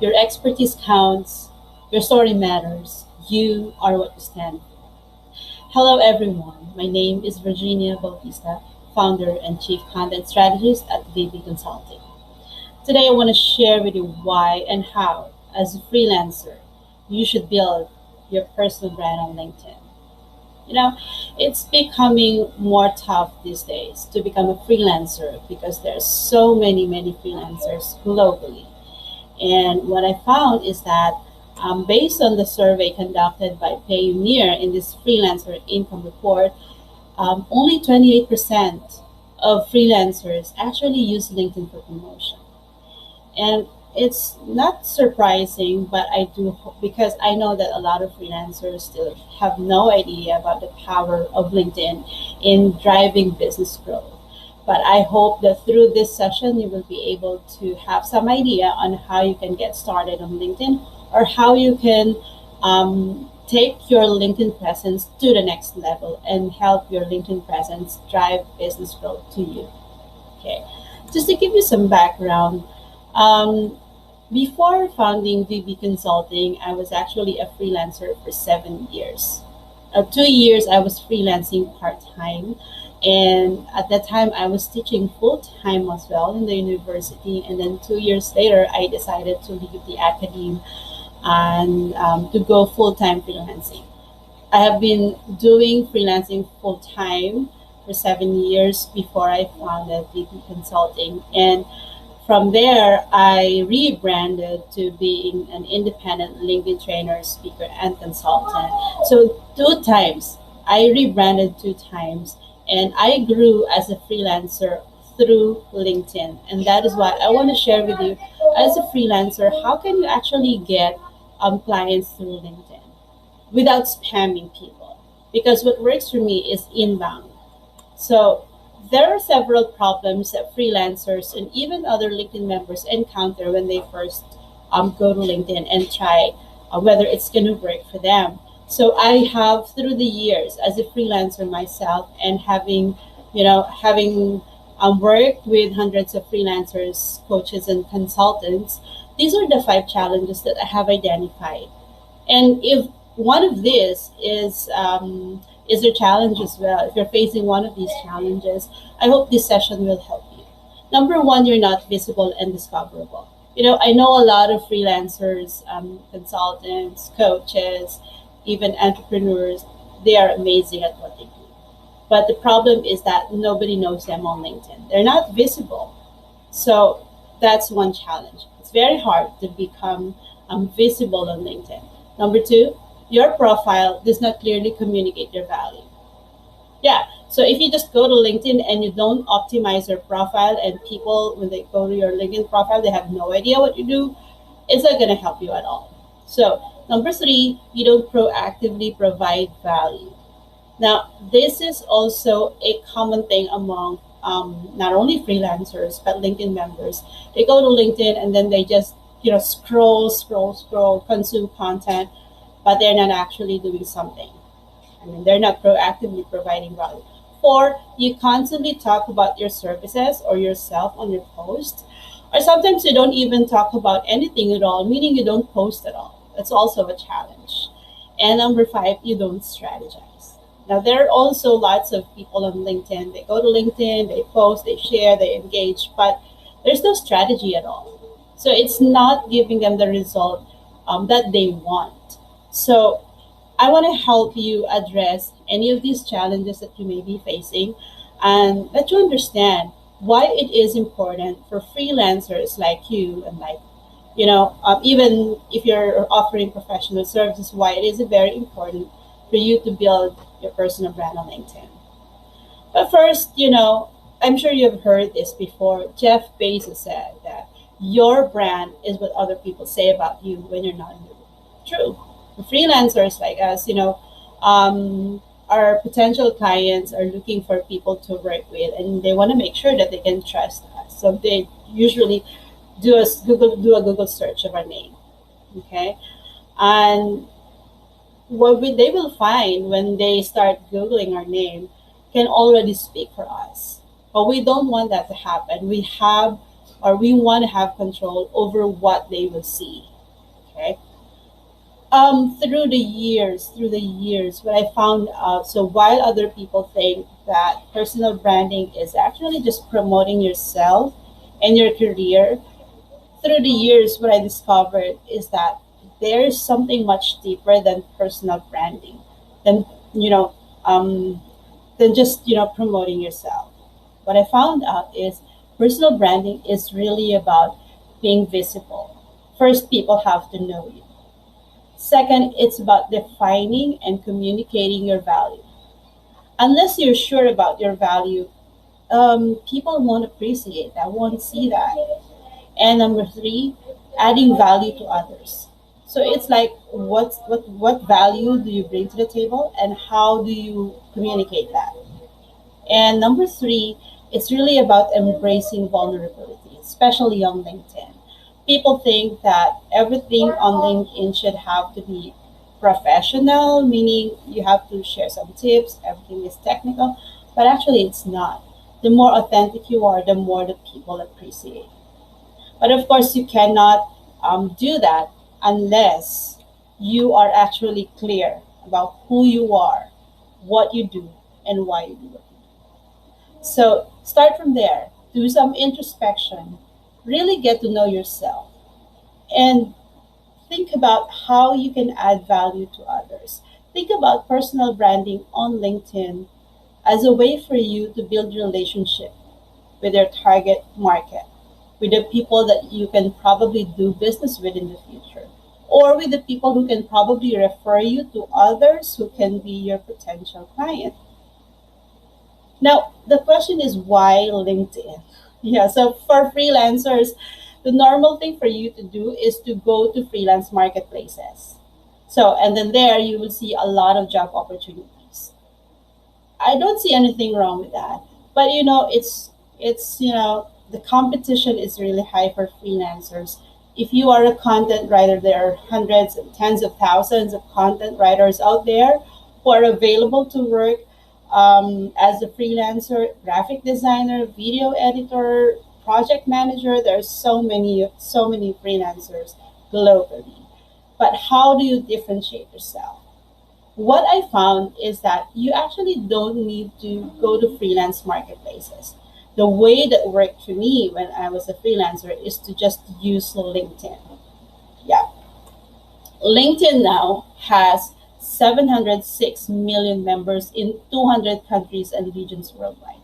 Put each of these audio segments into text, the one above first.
Your expertise counts. Your story matters. You are what you stand for. Hello, everyone. My name is Virginia Bautista, founder and chief content strategist at VB Consulting. Today, I want to share with you why and how, as a freelancer, you should build your personal brand on LinkedIn. You know, it's becoming more tough these days to become a freelancer because there's so many freelancers globally. And what I found is that based on the survey conducted by Payoneer in this freelancer income report, only 28% of freelancers actually use LinkedIn for promotion. And it's not surprising, but I do because I know that a lot of freelancers still have no idea about the power of LinkedIn in driving business growth. But I hope that through this session, you will be able to have some idea on how you can get started on LinkedIn or how you can take your LinkedIn presence to the next level and help your LinkedIn presence drive business growth to you. Okay, just to give you some background, before founding VB Consulting, I was actually a freelancer for 7 years. 2 years I was freelancing part-time, and at that time I was teaching full-time as well in the university, and then 2 years later I decided to leave the academe and to go full-time freelancing. I have been doing freelancing full-time for 7 years before I founded VB Consulting, and from there, I rebranded to being an independent LinkedIn trainer, speaker, and consultant. So 2 times, I rebranded 2 times, and I grew as a freelancer through LinkedIn. And that is why I want to share with you, as a freelancer, how can you actually get clients through LinkedIn without spamming people? Because what works for me is inbound. So there are several problems that freelancers and even other LinkedIn members encounter when they first go to LinkedIn and try whether it's going to work for them. So I have, through the years, as a freelancer myself, and having worked with hundreds of freelancers, coaches, and consultants, these are the 5 challenges that I have identified. And if one of these is a challenge as well, if you're facing one of these challenges, I hope this session will help you. Number one, you're not visible and discoverable. I know a lot of freelancers, consultants, coaches, even entrepreneurs, they are amazing at what they do. But the problem is that nobody knows them on LinkedIn. They're not visible. So that's one challenge. It's very hard to become visible on LinkedIn. Number two, your profile does not clearly communicate your value. Yeah, so if you just go to LinkedIn and you don't optimize your profile, and people, when they go to your LinkedIn profile, they have no idea what you do, it's not going to help you at all. So number three, you don't proactively provide value. Now, this is also a common thing among not only freelancers, but LinkedIn members. They go to LinkedIn and then they just scroll, consume content, but they're not actually doing something. They're not proactively providing value. Or you constantly talk about your services or yourself on your post, or sometimes you don't even talk about anything at all, meaning you don't post at all. That's also a challenge. And number five, you don't strategize. Now, there are also lots of people on LinkedIn. They go to LinkedIn, they post, they share, they engage, but there's no strategy at all. So it's not giving them the result that they want. So I want to help you address any of these challenges that you may be facing and let you understand why it is important for freelancers like you and even if you're offering professional services, why it is very important for you to build your personal brand on LinkedIn. But first, I'm sure you've heard this before. Jeff Bezos said that your brand is what other people say about you when you're not in the room. True. Freelancers like us, our potential clients are looking for people to work with, and they want to make sure that they can trust us. So they usually do a Google search of our name, okay? And they will find when they start Googling our name can already speak for us. But we don't want that to happen. We want to have control over what they will see. Okay. Through the years, what I found out, so while other people think that personal branding is actually just promoting yourself and your career, through the years, what I discovered is that there is something much deeper than personal branding, than you know, um, than just promoting yourself. What I found out is personal branding is really about being visible. First, people have to know you. Second, it's about defining and communicating your value. Unless you're sure about your value, people won't appreciate that, won't see that. And number three, adding value to others. So it's like what value do you bring to the table and how do you communicate that? And number three, it's really about embracing vulnerability, especially on LinkedIn. People think that everything on LinkedIn should have to be professional, meaning you have to share some tips, everything is technical, but actually it's not. The more authentic you are, the more the people appreciate. But of course, you cannot do that unless you are actually clear about who you are, what you do, and why you do it. So start from there, do some introspection, really get to know yourself, and think about how you can add value to others. Think about personal branding on LinkedIn as a way for you to build relationship with your target market, with the people that you can probably do business with in the future, or with the people who can probably refer you to others who can be your potential client. Now, the question is why LinkedIn? Yeah, so for freelancers, the normal thing for you to do is to go to freelance marketplaces. So, and then there you will see a lot of job opportunities. I don't see anything wrong with that. But it's the competition is really high for freelancers. If you are a content writer, there are hundreds and tens of thousands of content writers out there who are available to work as a freelancer, graphic designer, video editor, project manager. There's so many freelancers globally. But how do you differentiate yourself? What I found is that you actually don't need to go to freelance marketplaces. The way that worked for me when I was a freelancer is to just use LinkedIn. Yeah. LinkedIn now has 706 million members in 200 countries and regions worldwide.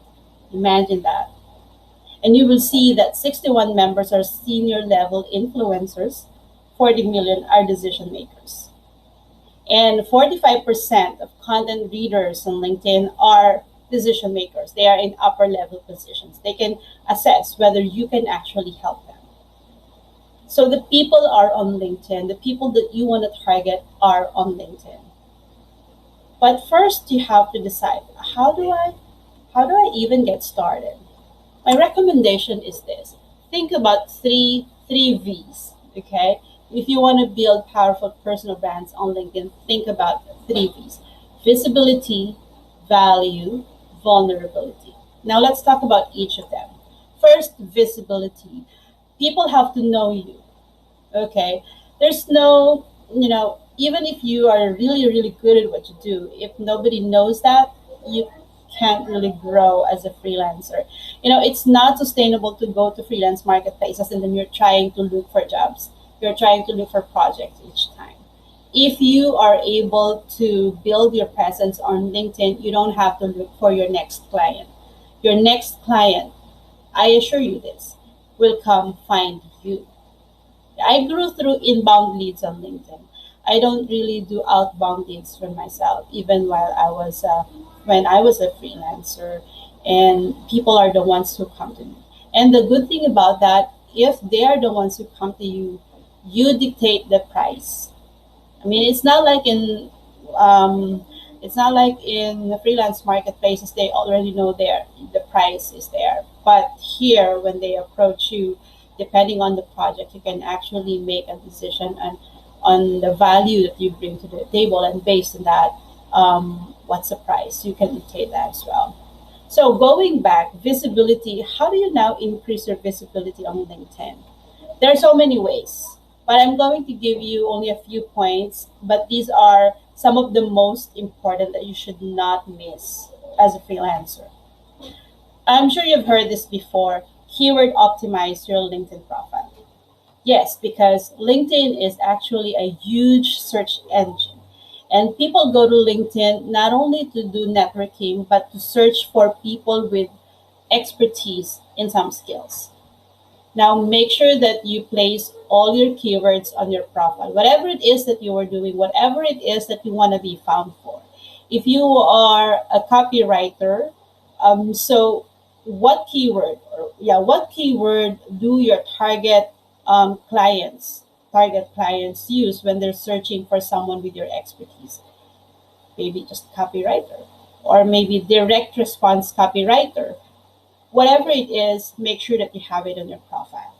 Imagine that. And you will see that 61 members are senior level influencers, 40 million are decision makers. And 45% of content readers on LinkedIn are decision makers. They are in upper level positions. They can assess whether you can actually help them. So the people are on LinkedIn. The people that you want to target are on LinkedIn. But first you have to decide how do I even get started? My recommendation is this. Think about three V's, okay? If you want to build powerful personal brands on LinkedIn, think about three V's. Visibility, value, vulnerability. Now let's talk about each of them. First, visibility. People have to know you, okay? There's no, even if you are really, really good at what you do, if nobody knows that, you can't really grow as a freelancer. It's not sustainable to go to freelance marketplaces and then you're trying to look for jobs. You're trying to look for projects each time. If you are able to build your presence on LinkedIn, you don't have to look for your next client. Your next client, I assure you this, will come find you. I grew through inbound leads on LinkedIn. I don't really do outbound leads for myself, even while when I was a freelancer, and people are the ones who come to me. And the good thing about that, if they are the ones who come to you, you dictate the price. I mean, it's not like in the freelance marketplaces they already know the price is there. But here, when they approach you, depending on the project, you can actually make a decision on the value that you bring to the table, and based on that, what's the price? You can dictate that as well. So going back, visibility. How do you now increase your visibility on LinkedIn? There are so many ways. But I'm going to give you only a few points, but these are some of the most important that you should not miss as a freelancer. I'm sure you've heard this before. Keyword optimize your LinkedIn profile. Yes, because LinkedIn is actually a huge search engine. And people go to LinkedIn not only to do networking, but to search for people with expertise in some skills. Now, make sure that you place all your keywords on your profile. Whatever it is that you are doing, whatever it is that you want to be found for. If you are a copywriter, so what keyword do your target clients use when they're searching for someone with your expertise? Maybe just copywriter, or maybe direct response copywriter. Whatever it is, make sure that you have it on your profile.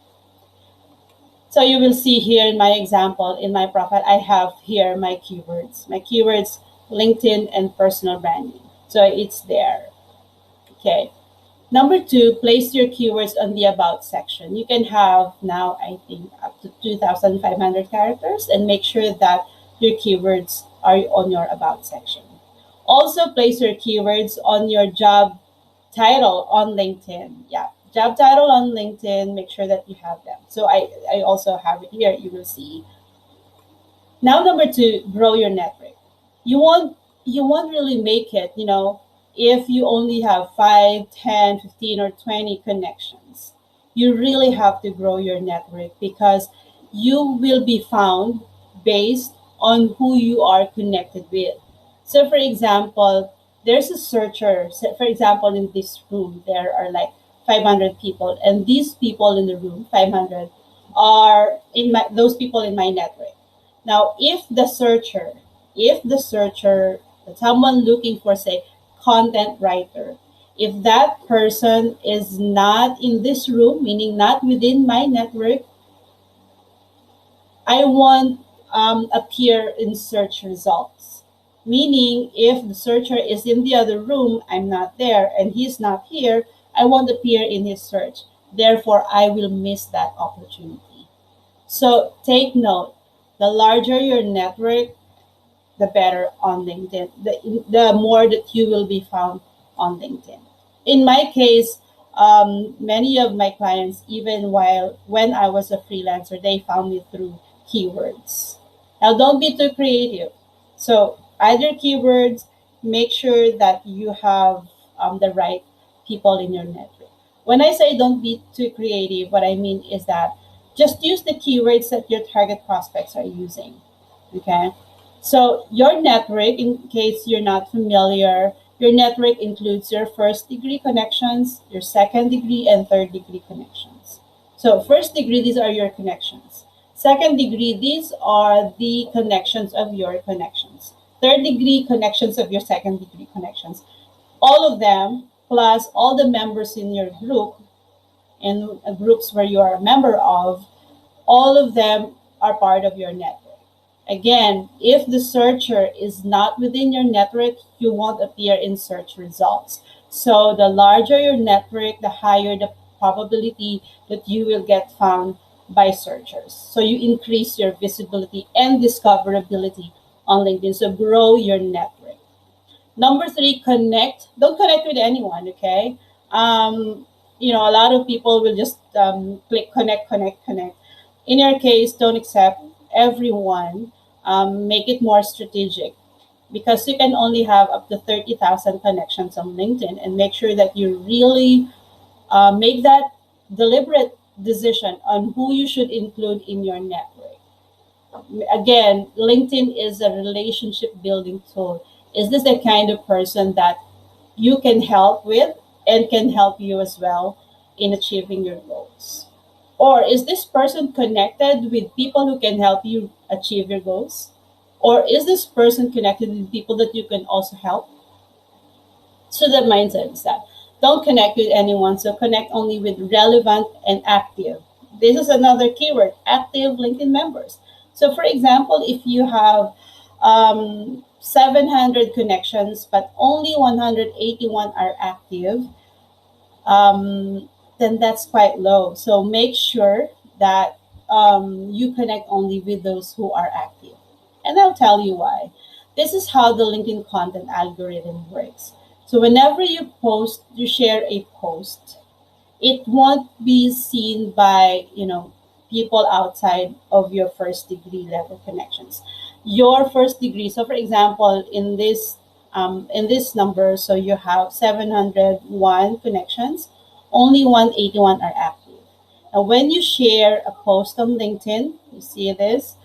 So you will see here in my example, in my profile, I have here my keywords. My keywords, LinkedIn and personal branding. So it's there. Okay. Number 2, place your keywords on the about section. You can have now, I think, up to 2,500 characters, and make sure that your keywords are on your about section. Also, place your keywords on your job title on LinkedIn. Yeah, job title on LinkedIn, make sure that you have them. So I also have it here, you will see. Now, number 2, grow your network. You won't really make it, if you only have 5, 10, 15, or 20 connections. You really have to grow your network, because you will be found based on who you are connected with. So for example, there's a searcher. So for example, in this room, there are like 500 people, and these people in the room, 500, are those people in my network. Now, if the searcher, someone looking for, say, content writer, if that person is not in this room, meaning not within my network, I won't appear in search results. Meaning, if the searcher is in the other room, I'm not there, and he's not here, I won't appear in his search. Therefore, I will miss that opportunity. So take note, the larger your network, the better on LinkedIn, the more that you will be found on LinkedIn. In my case, many of my clients, even when I was a freelancer, they found me through keywords. Now, don't be too creative. So either keywords, make sure that you have the right people in your network. When I say don't be too creative, what I mean is that just use the keywords that your target prospects are using. Okay? So your network, in case you're not familiar, your network includes your first degree connections, your second degree, and third degree connections. So first degree, these are your connections. Second degree, these are the connections of your connections. Third degree, connections of your second degree connections. All of them, plus all the members in your group, in groups where you are a member of, all of them are part of your network. Again, if the searcher is not within your network, you won't appear in search results. So the larger your network, the higher the probability that you will get found by searchers. So you increase your visibility and discoverability on LinkedIn. So grow your network. Number 3, connect. Don't connect with anyone, okay? A lot of people will just click connect, connect, connect. In your case, don't accept everyone. Make it more strategic, because you can only have up to 30,000 connections on LinkedIn, and make sure that you really make that deliberate decision on who you should include in your network. Again, LinkedIn is a relationship building tool. Is this the kind of person that you can help with and can help you as well in achieving your goals? Or is this person connected with people who can help you achieve your goals? Or is this person connected with people that you can also help? So the mindset is that don't connect with anyone, so connect only with relevant and active. This is another keyword, active LinkedIn members. So for example, if you have 700 connections, but only 181 are active, then that's quite low. So make sure that you connect only with those who are active. And I'll tell you why. This is how the LinkedIn content algorithm works. So whenever you post, you share a post, it won't be seen by, people outside of your first degree level connections. Your first degree. So for example, in this number, so you have 701 connections, only 181 are active. Now when you share a post on LinkedIn, you see this,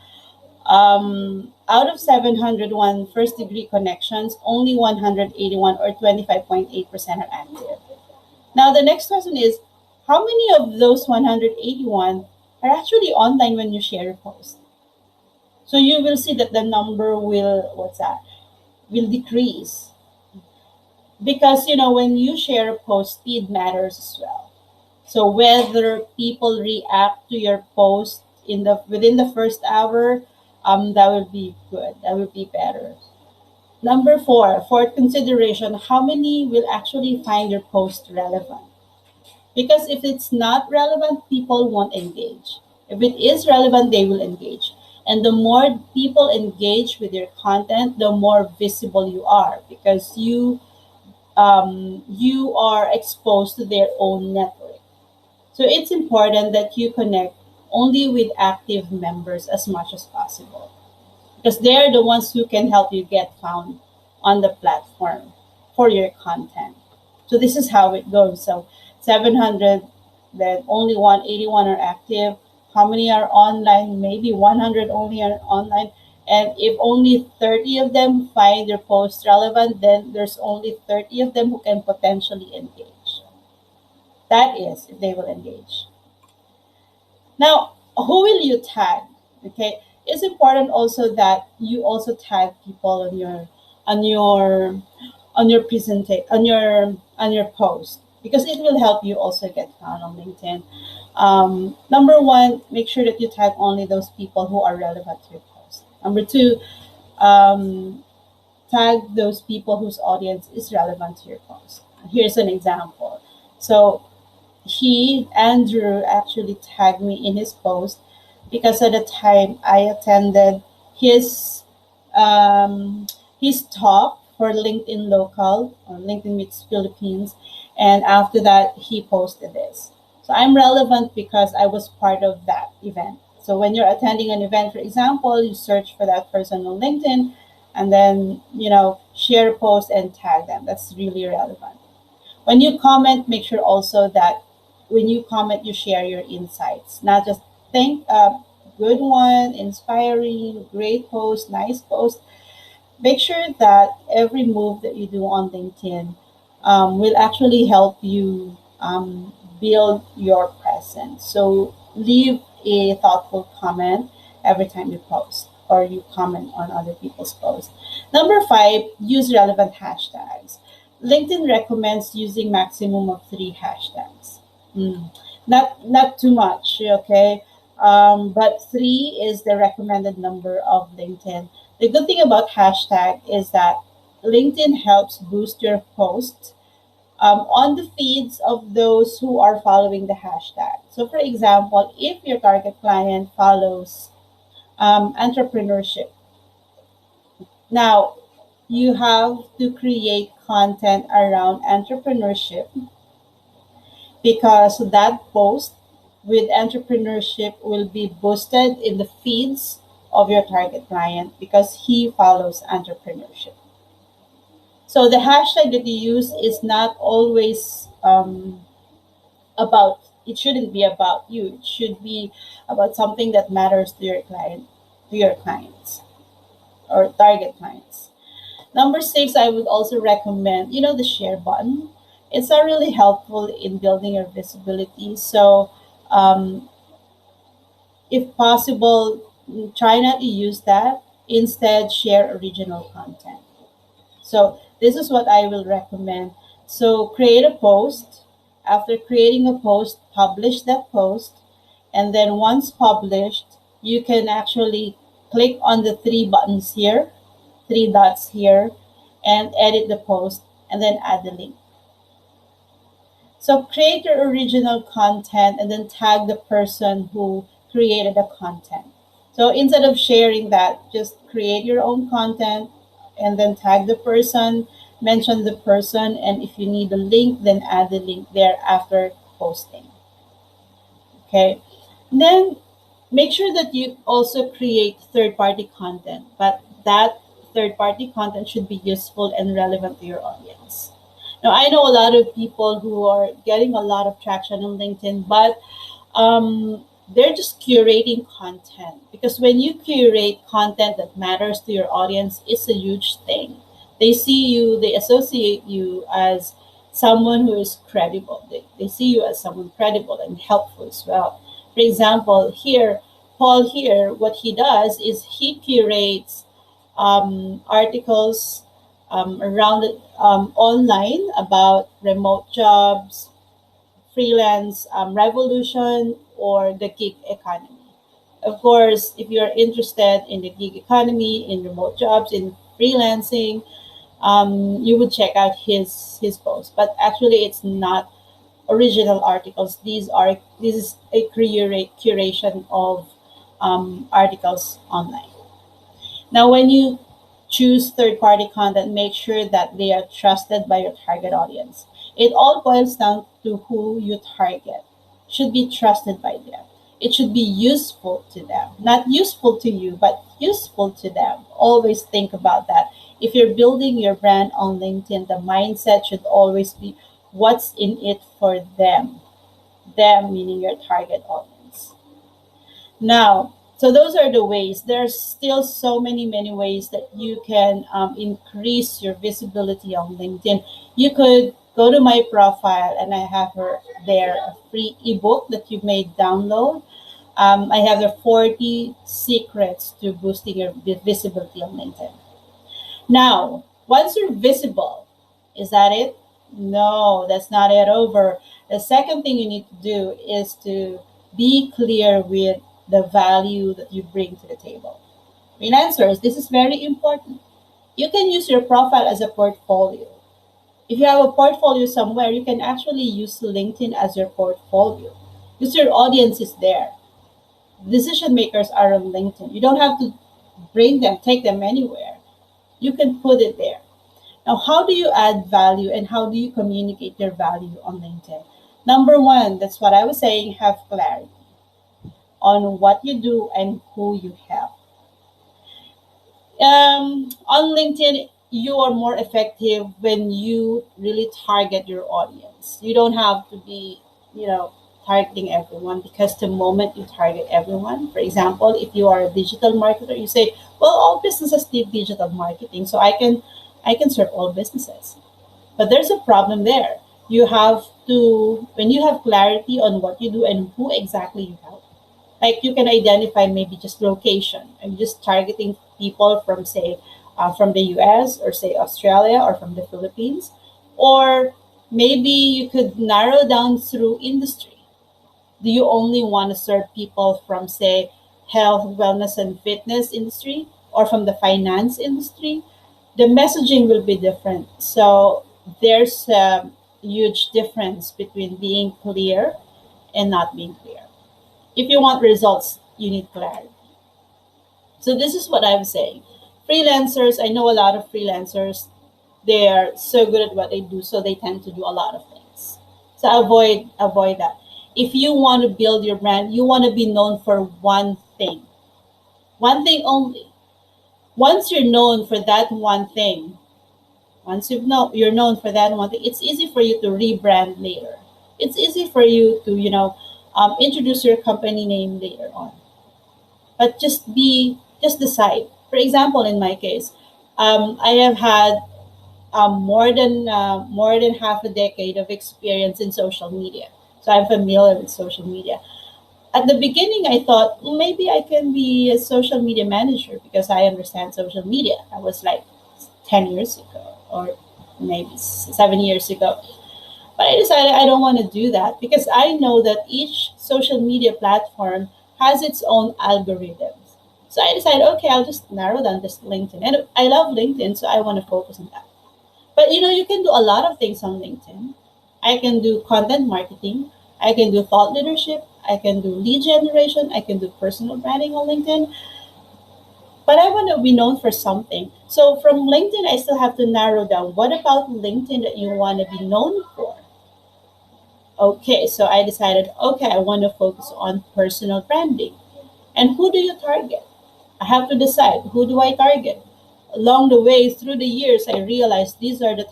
out of 701 first degree connections, only 181 or 25.8% are active. Now, the next question is, how many of those 181 are actually online when you share a post? So you will see that the number will, what's that, will decrease. Because, when you share a post, speed matters as well. So whether people react to your post within the first hour, that would be good. That would be better. Number four, for consideration, how many will actually find your post relevant? Because if it's not relevant, people won't engage. If it is relevant, they will engage. And the more people engage with your content, the more visible you are, because you are exposed to their own network. So it's important that you connect only with active members as much as possible, because they're the ones who can help you get found on the platform for your content. So this is how it goes. So 700, then only 181 are active. How many are online? Maybe 100 only are online. And if only 30 of them find their post relevant, then there's only 30 of them who can potentially engage. That is, if they will engage. Now, who will you tag? Okay, it's important also that you also tag people on your on your post, because it will help you also get found on LinkedIn. Number one, make sure that you tag only those people who are relevant to your post. Number two, um, tag those people whose audience is relevant to your post. Here's an example. So Andrew, actually tagged me in his post because at the time I attended his his talk for LinkedIn Local or LinkedIn Meets Philippines, and after that he posted this. So I'm relevant because I was part of that event. So when you're attending an event, for example, you search for that person on LinkedIn, and then share a post and tag them. That's really relevant. When you comment, make sure also that when you comment, you share your insights, not just think good one, inspiring, great post, nice post. Make sure that every move that you do on LinkedIn will actually help you build your presence. So leave a thoughtful comment every time you post or you comment on other people's posts. Number five, use relevant hashtags. LinkedIn recommends using maximum of 3 hashtags. Mm. Not too much, okay? But 3 is the recommended number of LinkedIn. The good thing about hashtag is that LinkedIn helps boost your posts on the feeds of those who are following the hashtag. So, for example, if your target client follows entrepreneurship, now you have to create content around entrepreneurship, because that post with entrepreneurship will be boosted in the feeds of your target client because he follows entrepreneurship. So the hashtag that you use is not always about, it shouldn't be about you. It should be about something that matters to your client, to your clients or target clients. Number 6, I would also recommend, the share button. It's not really helpful in building your visibility. So, um, if possible, try not to use that. Instead, share original content. So, this is what I will recommend. So, create a post. After creating a post, publish that post. And then, once published, you can actually click on the 3 buttons here, 3 dots here, and edit the post and then add the link. So create your original content and then tag the person who created a content. So instead of sharing that, just create your own content and then tag the person, mention the person, and if you need a link, then add the link there after posting. Okay. Then make sure that you also create third party content, but that third party content should be useful and relevant to your audience. Now, I know a lot of people who are getting a lot of traction on LinkedIn, but they're just curating content, because when you curate content that matters to your audience, it's a huge thing. They see you, they associate you as someone who is credible. They see you as someone credible and helpful as well. For example, here, Paul here, what he does is he curates articles around online about remote jobs, freelance revolution, or the gig economy. Of course, if you're interested in the gig economy, in remote jobs, in freelancing, you would check out his post. But actually, it's not original articles. This is a curation of articles online. Now, when you choose third-party content, make sure that they are trusted by your target audience. It all boils down to who you target. Should be trusted by them. It should be useful to them. Not useful to you, but useful to them. Always think about that. If you're building your brand on LinkedIn, the mindset should always be what's in it for them. Them meaning your target audience. Now, so those are the ways. There's still so many ways that you can increase your visibility on LinkedIn. You could go to my profile, and I have there a free ebook that you may download. I have the 40 secrets to boosting your visibility on LinkedIn. Now, once you're visible, is that it? No, that's not it over. The second thing you need to do is to be clear with the value that you bring to the table. Freelancers, this is very important. You can use your profile as a portfolio. If you have a portfolio somewhere, you can actually use LinkedIn as your portfolio because your audience is there. Decision makers are on LinkedIn. You don't have to take them anywhere. You can put it there. Now, how do you add value and how do you communicate your value on LinkedIn? Number one, that's what I was saying, have clarity on what you do and who you help. On LinkedIn, you are more effective when you really target your audience. You don't have to be, targeting everyone, because the moment you target everyone, for example, if you are a digital marketer, you say, well, all businesses need digital marketing, so I can serve all businesses. But there's a problem there. You have to, when you have clarity on what you do and who exactly you help, like you can identify maybe just location and just targeting people from, say, from the US or say Australia or from the Philippines, or maybe you could narrow down through industry. Do you only want to serve people from, say, health, wellness, and fitness industry, or from the finance industry? The messaging will be different. So there's a huge difference between being clear and not being clear. If you want results, you need clarity. So this is what I'm saying. Freelancers, I know a lot of freelancers, they are so good at what they do, so they tend to do a lot of things. So avoid that. If you want to build your brand, you want to be known for one thing only. Once you're known for that one thing, you're known for that one thing, it's easy for you to rebrand later. It's easy for you to, introduce your company name later on. But just decide. For example, in my case, I have had more than half a decade of experience in social media, so I'm familiar with social media. At the beginning, I thought maybe I can be a social media manager because I understand social media. I was like 10 years ago or maybe 7 years ago. But I decided I don't want to do that because I know that each social media platform has its own algorithms. So I decided, okay, I'll just narrow down this LinkedIn. And I love LinkedIn, so I want to focus on that. But you can do a lot of things on LinkedIn. I can do content marketing. I can do thought leadership, I can do lead generation, I can do personal branding on LinkedIn, but I want to be known for something. So from LinkedIn, I still have to narrow down what about LinkedIn that you want to be known for? Okay, so I decided, okay, I want to focus on personal branding. And who do you target? I have to decide, who do I target? Along the way, through the years, I realized these are the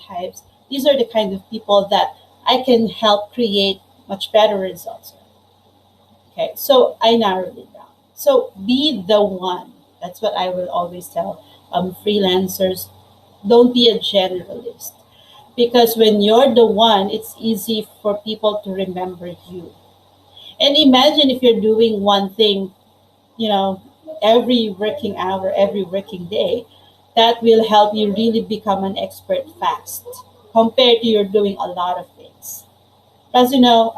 kind of people that I can help create much better results. Okay, so I narrowed it down. So be the one. That's what I will always tell freelancers. Don't be a generalist. Because when you're the one, it's easy for people to remember you. And imagine if you're doing one thing, you know, every working hour, every working day, that will help you really become an expert fast compared to you're doing a lot of things. As you know,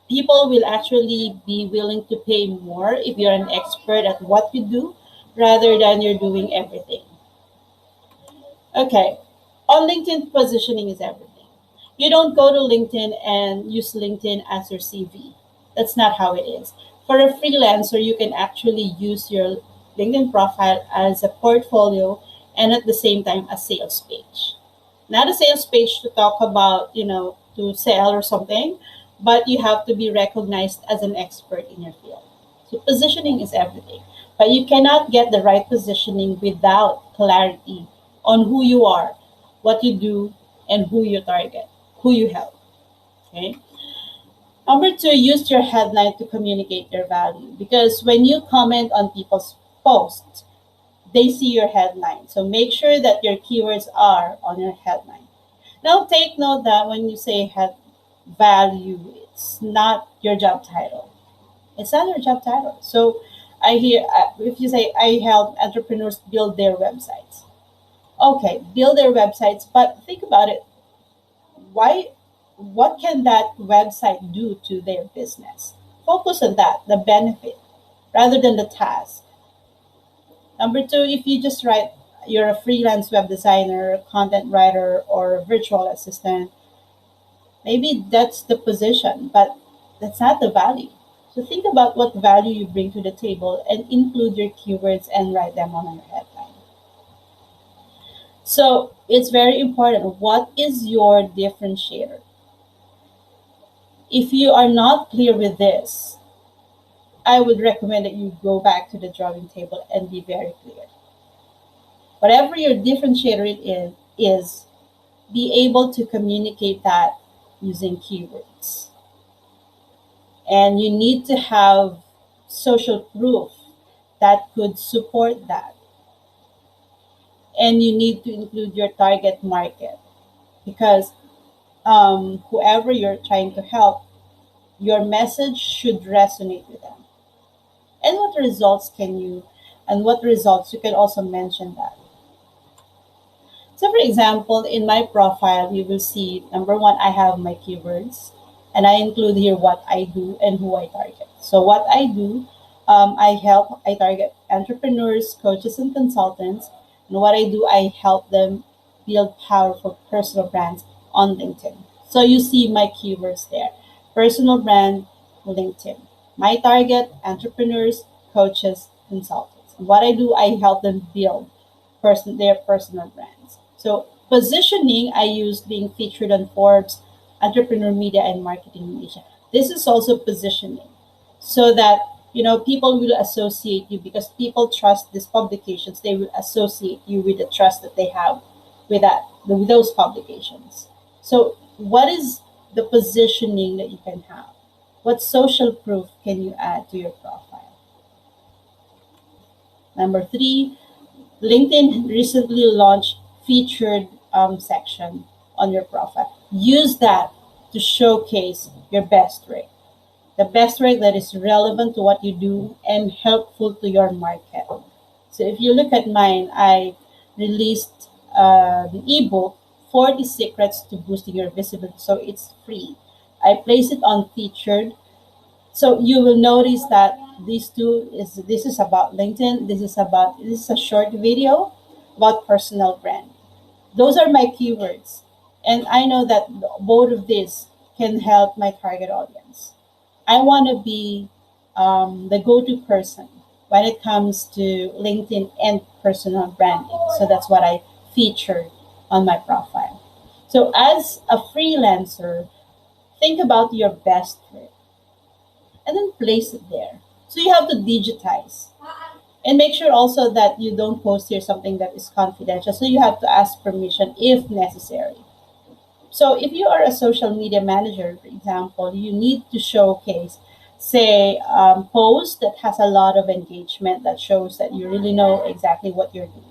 people will actually be willing to pay more if you're an expert at what you do rather than you're doing everything. Okay, on LinkedIn, positioning is everything. You don't go to LinkedIn and use LinkedIn as your CV. That's not how it is. For a freelancer, you can actually use your LinkedIn profile as a portfolio and at the same time a sales page. Not a sales page to talk about, to sell or something, but you have to be recognized as an expert in your field. So positioning is everything. But you cannot get the right positioning without clarity on who you are, what you do, and who you target, who you help. Okay. Number two, use your headline to communicate your value. Because when you comment on people's posts, they see your headline. So make sure that your keywords are on your headline. Now take note that when you say head value, it's not your job title. It's not your job title. So I hear if you say I help entrepreneurs build their websites. Okay, build their websites, but think about it. Why? What can that website do to their business? Focus on that, the benefit, rather than the task. Number two, if you just write, you're a freelance web designer, content writer, or a virtual assistant, maybe that's the position, but that's not the value. So think about what value you bring to the table and include your keywords and write them on your headline. So it's very important. What is your differentiator? If you are not clear with this, I would recommend that you go back to the drawing table and be very clear. Whatever your differentiator is be able to communicate that using keywords. And you need to have social proof that could support that. And you need to include your target market because whoever you're trying to help, your message should resonate with them. And what results you can also mention that. So for example, in my profile, you will see number one, I have my keywords and I include here what I do and who I target. So what I do, I target entrepreneurs, coaches, and consultants. And what I do, I help them build powerful personal brands on LinkedIn. So you see my keywords there. Personal brand, LinkedIn. My target, entrepreneurs, coaches, consultants. And what I do, I help them build their personal brands. So positioning, I use being featured on Forbes, Entrepreneur Media, and Marketing Media. This is also positioning so that people will associate you because people trust these publications. They will associate you with the trust that they have with those publications. So what is the positioning that you can have? What social proof can you add to your profile? Number three, LinkedIn recently launched featured section on your profile. Use that to showcase your best work. The best work that is relevant to what you do and helpful to your market. So if you look at mine, I released the ebook 40 Secrets to Boosting Your Visibility. So it's free. I place it on featured. So you will notice that this is about LinkedIn. This is a short video about personal brand. Those are my keywords. And I know that both of these can help my target audience. I want to be the go-to person when it comes to LinkedIn and personal branding. So that's what I featured on my profile. So as a freelancer, think about your best work and then place it there. So you have to digitize and make sure also that you don't post here something that is confidential. So you have to ask permission if necessary. So if you are a social media manager, for example, you need to showcase, say, post that has a lot of engagement that shows that you really know exactly what you're doing.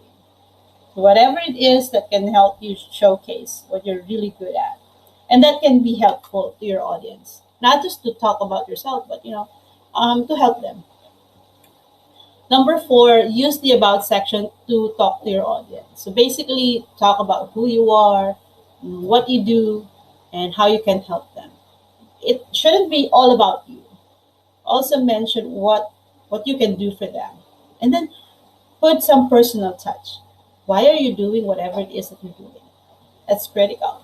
Whatever it is that can help you showcase what you're really good at. And that can be helpful to your audience. Not just to talk about yourself, but to help them. Number four, use the about section to talk to your audience. So basically, talk about who you are, what you do, and how you can help them. It shouldn't be all about you. Also mention what you can do for them, and then put some personal touch. Why are you doing whatever it is that you're doing? That's critical.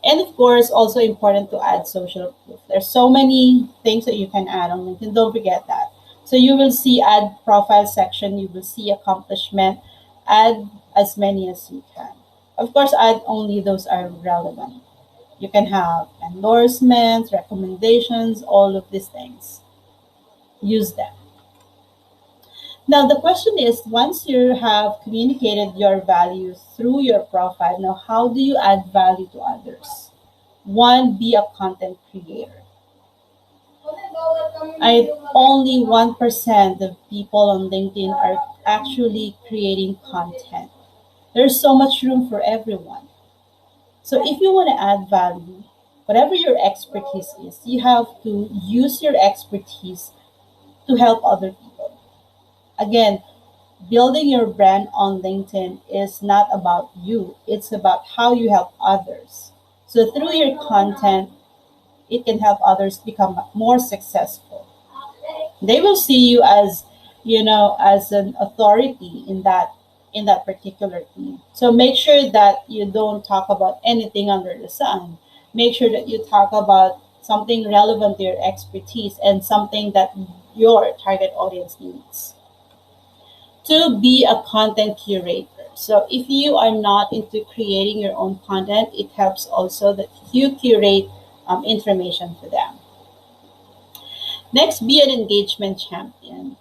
And of course, also important to add social proof. There's so many things that you can add on LinkedIn. Don't forget that. So you will see add profile section, you will see accomplishment, add as many as you can. Of course, add only those are relevant. You can have endorsements, recommendations, all of these things. Use them. Now, the question is once you have communicated your values through your profile, now how do you add value to others? One, be a content creator. Only 1% of people on LinkedIn are actually creating content. There's so much room for everyone. So if you want to add value, whatever your expertise is, you have to use your expertise to help other people. Again, building your brand on LinkedIn is not about you, it's about how you help others. So through your content, it can help others become more successful. They will see you as an authority in that particular thing. So make sure that you don't talk about anything under the sun. Make sure that you talk about something relevant to your expertise and something that your target audience needs. To be a content curator. So if you are not into creating your own content, it helps also that you curate information for them. Next, be an engagement champion.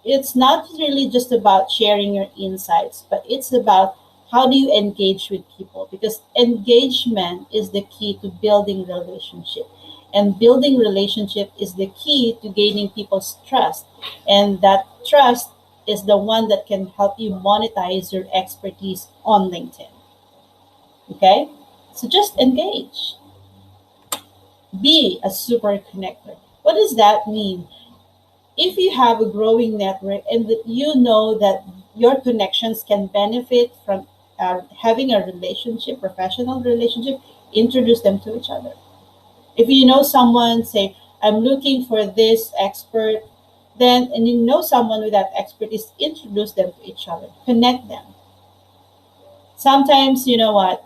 It's not really just about sharing your insights, but it's about how do you engage with people, because engagement is the key to building relationship, and building relationship is the key to gaining people's trust, and that trust is the one that can help you monetize your expertise on LinkedIn. Okay, so just engage. Be a super connector. What does that mean? If you have a growing network and that you know that your connections can benefit from having a relationship, professional relationship, introduce them to each other. If you know someone, say, I'm looking for this expert, then, and you know someone with that expertise, introduce them to each other, connect them. Sometimes, you know what?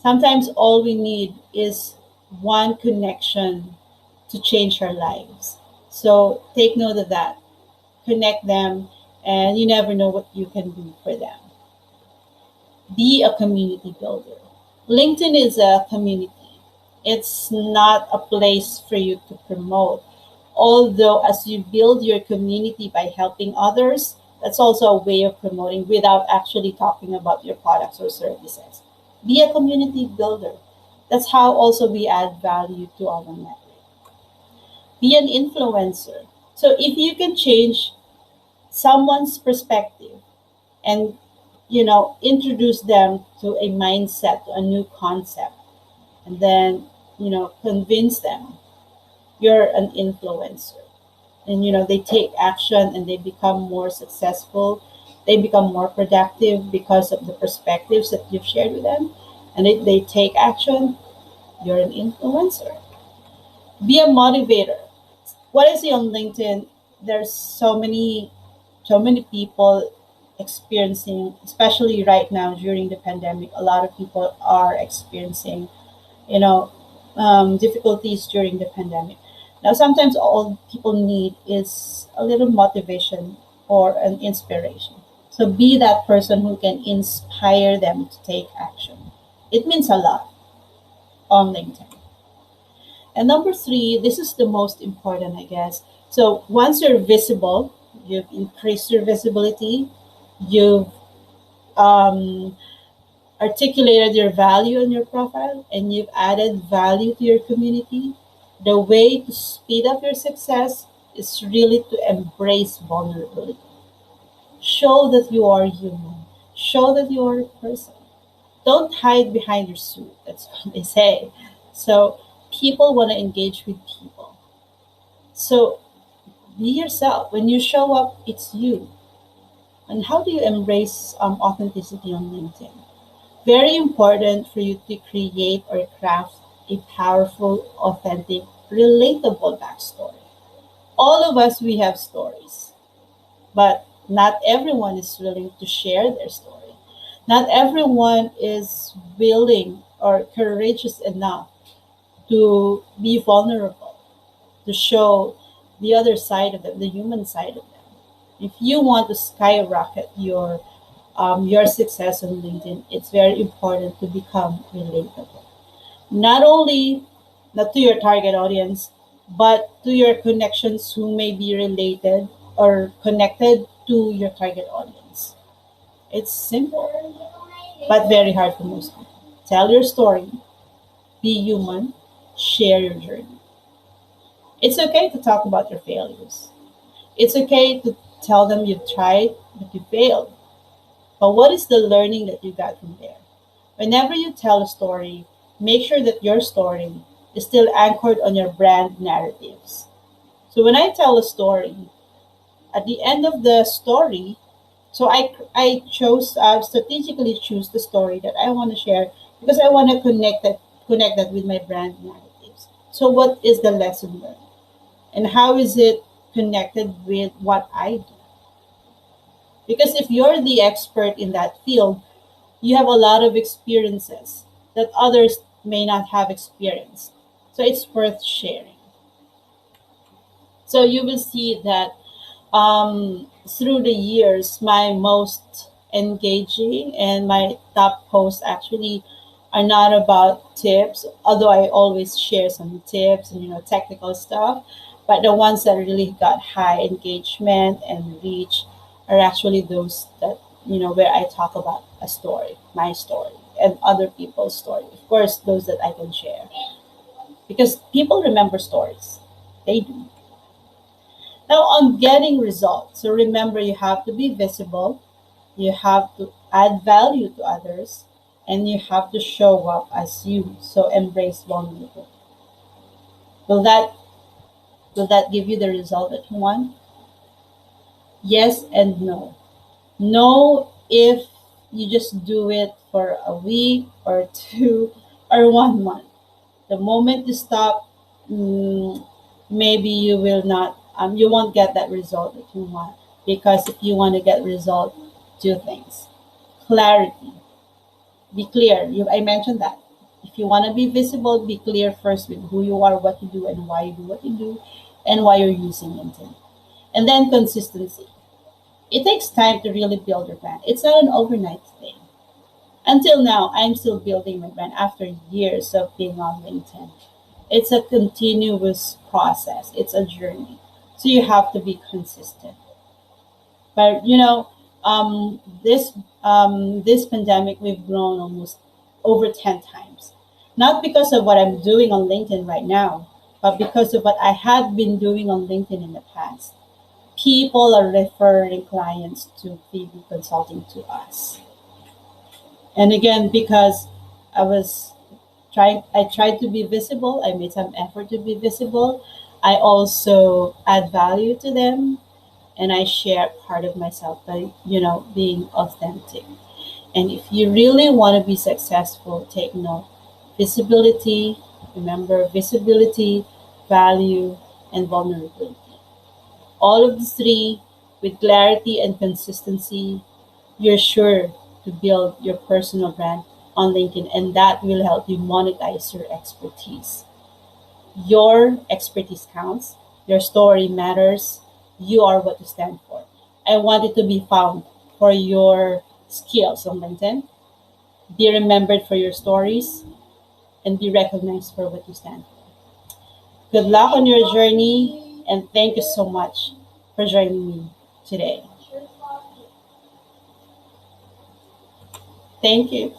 Sometimes all we need is one connection to change our lives. So take note of that. Connect them, and you never know what you can do for them. Be a community builder. LinkedIn is a community. It's not a place for you to promote. Although, as you build your community by helping others, that's also a way of promoting without actually talking about your products or services. Be a community builder. That's how also we add value to our network. Be an influencer. So if you can change someone's perspective and introduce them to a mindset, to a new concept, and then convince them, you're an influencer. And they take action and they become more successful, they become more productive because of the perspectives that you've shared with them, and they take action. You're an influencer. Be a motivator. What I see on LinkedIn, there's so many people experiencing, especially right now during the pandemic, a lot of people are experiencing, difficulties during the pandemic. Now, sometimes all people need is a little motivation or an inspiration. So be that person who can inspire them to take action. It means a lot on LinkedIn. And number three, this is the most important, I guess. So once you're visible, you've increased your visibility, you've um, articulated your value in your profile, and you've added value to your community. The way to speed up your success is really to embrace vulnerability. Show that you are human. Show that you are a person. Don't hide behind your suit. That's what they say. So people want to engage with people. So be yourself. When you show up, it's you. And how do you embrace authenticity on LinkedIn? Very important for you to create or craft a powerful, authentic, relatable backstory. All of us, we have stories, but not everyone is willing to share their story. Not everyone is willing or courageous enough to be vulnerable, to show the other side of them, the human side of them. If you want to skyrocket your success on LinkedIn, it's very important to become relatable. Not only not to your target audience, but to your connections who may be related or connected to your target audience. It's simple, but very hard for most people. Tell your story, be human, share your journey. It's okay to talk about your failures. It's okay to tell them you've tried, but you failed. But what is the learning that you got from there? Whenever you tell a story, make sure that your story is still anchored on your brand narratives. So when I tell a story, at the end of the story, so I chose strategically choose the story that I want to share because I want to connect that with my brand narratives. So what is the lesson learned? And how is it connected with what I do? Because if you're the expert in that field, you have a lot of experiences that others may not have experienced. So it's worth sharing. So you will see that through the years, my most engaging and my top posts actually are not about tips, although I always share some tips and technical stuff. But the ones that really got high engagement and reach are actually those that where I talk about a story, my story, and other people's story. Of course, those that I can share because people remember stories. They do. Now, on getting results, so remember you have to be visible, you have to add value to others, and you have to show up as you. So embrace vulnerability. Will that will that give you the result that you want? Yes and no. No if you just do it for a week or two or 1 month. The moment you stop, mm, maybe you won't get that result that you want. Because if you want to get result, two things. Clarity. Be clear. I mentioned that. If you want to be visible, be clear first with who you are, what you do, and why you do what you do, and why you're using LinkedIn. And then consistency. It takes time to really build your brand. It's not an overnight thing. Until now, I'm still building my brand after years of being on LinkedIn. It's a continuous process, it's a journey. So you have to be consistent. But this pandemic, we've grown almost over 10 times. Not because of what I'm doing on LinkedIn right now, but because of what I had been doing on LinkedIn in the past. People are referring clients to Phoebe Consulting to us. And again, because I tried to be visible, I made some effort to be visible. I also add value to them and I share part of myself by, being authentic. And if you really want to be successful, take note. Visibility, remember visibility, value, and vulnerability. All of the three with clarity and consistency, you're sure to build your personal brand on LinkedIn, and that will help you monetize your expertise. Your expertise counts, your story matters, you are what you stand for. I want it to be found for your skills on LinkedIn, be remembered for your stories, and be recognized for what you stand for. Good luck on your journey, and thank you so much for joining me today. Thank you.